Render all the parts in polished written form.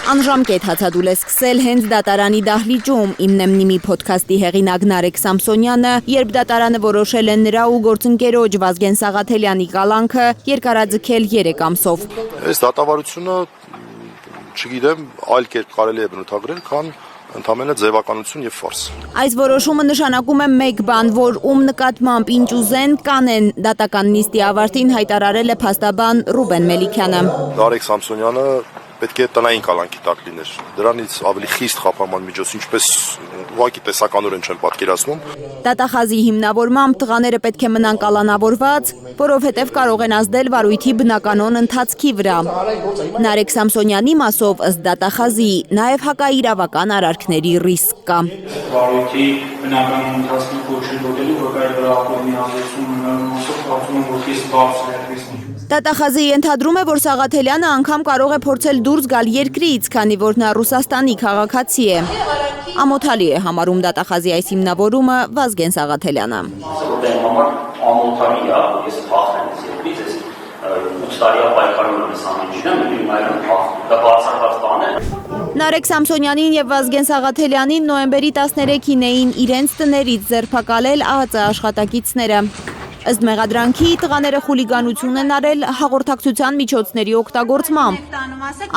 Անժամկետ հացադուլ է սկսել հենց դատարանի դահլիճում։ Իմ նեմնիմի փոդքասթի հեղինակ Նարեկ Սամսոնյանը, երբ դատարանը որոշել է նրա ու գործընկերոջ Վազգեն Սաղաթելյանի կալանքը երկարաձգել 3 ամսով։ Այս դատավարությունը, չգիտեմ, այլ կերպ կարելի է բնութագրել, քան ընդամենը ձևականություն եւ ֆարս։ Այս որոշումը նշանակում է մեկ բան, որ ում նկատմամբ ինչ ուզեն կանեն, դատական նիստի ավարտին հայտարարել է փաստաբան Ռուբեն Մելիքյանը։ Նարեկ Սամսոնյանը պետք է տնային կալանքի տակ լիներ։ Դրանից ավելի խիստ խափանման միջոց, ինչպես ուղղակի տեսականորեն չեմ պատկերացնում։ Դատախազի հիմնավորմամբ տղաները պետք է մնան կալանավորված, որովհետև կարող են ազդել վարույթի բնականոն ընթացքի վրա։ Նարեկ Սամսոնյանի մասով ըստ դատախազի նաև հակաիրավական արարքների ռիսկ կա։ Վարույթի բնականոն ընթացքի խոշորոտելու վկայի վրա ակումբի ազդեցություն ունենալով կարծում եմ, որ խիստ բարձր է ռիսկը։ Դատախազը ենթադրում է, որ Սաղաթելյանը անգամ կարող է փորձել դուրս գալ երկրից, քանի որ նա Ռուսաստանի քաղաքացի է։ Ամոթալի է համարում դատախազի այս հիմնավորումը Վազգեն Սաղաթելյանը։ Ամոթալի է, ես փախնեմ այս երկրից, ես 8 տարի պայքարում եմ ամեն ինչին, դա բացառված բան է։ Նարեկ Սամսոնյանին եւ Վազգեն Սաղաթելյանին նոյեմբերի 13-ին էին իրենց տներից ձերբակալել ԱԱԾ աշխատակիցները։ Ըստ մեղադրանքի տղաները խուլիգանություն են արել հաղորդակցության միջոցների օգտագործմամբ։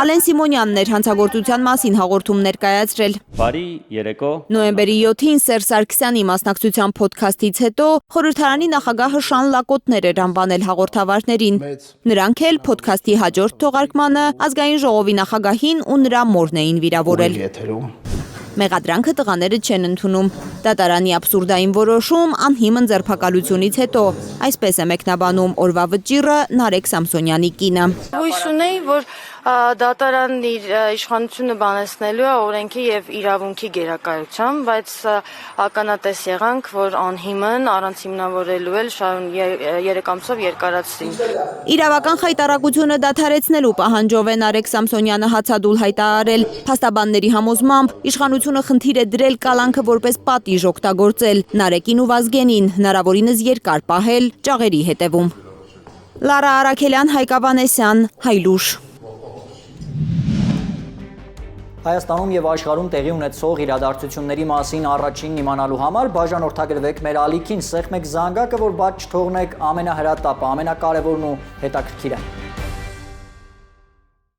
Ալեն Սիմոնյանն էր հանցագործության մասին հաղորդում ներկայացրել։ Բարի երեկո։ Նոյեմբերի 7-ին Սերժ Սարգսյանի մասնակցության փոդքասթից հետո խորհրդարանի նախագահը Շան Լակոտներ էր անվանել հաղորդավարներին։ Նրանք էլ փոդքասթի հաջորդ թողարկմանը ազգային ժողովի նախագահին ու նրա մորն էին վիրավորել։ Մեղադրանքը տղաները չեն ընդունում։ Դատարանի աբսուրդային որոշում անհիմն ձերբակալությունից հետո, այսպես է մեկնաբանում օրվա վճիռը Նարեկ Սամսոնյանի կինը։ Հույս ունեի, որ դատարանն իր իշխանությունը բանեցնելու է օրենքի եւ իրավունքի գերակայությամբ, բայց ականատես եղանք, որ անհիմն առանց հիմնավորելու էլ 3 ամսով երկարացրին։ Իրավական խայտարակությունը դադարեցնելու պահանջով է Նարեկ Սամսոնյանը հացադուլ հայտարարել։ Փաստաբանների համոզմամբ իշխանությունը խնդիր է դրել կալանքը որպես պատիժ օգտագործել Նարեկին ու Վազգենին, հնարավորինս երկար պահել ճաղերի հետևում։ Լարա Արաքելյան, Հայկ Ավանեսյան, Հայլուշ։ Հայաստանում եւ աշխարհում տեղի ունեցող իրադարձությունների մասին առաջին իմանալու համար բաժանորդագրվեք մեր ալիքին, սեղմեք զանգակը, որ բաց չթողնեք ամենահրատապը, ամենակարևորն ու հետաքրքիրը։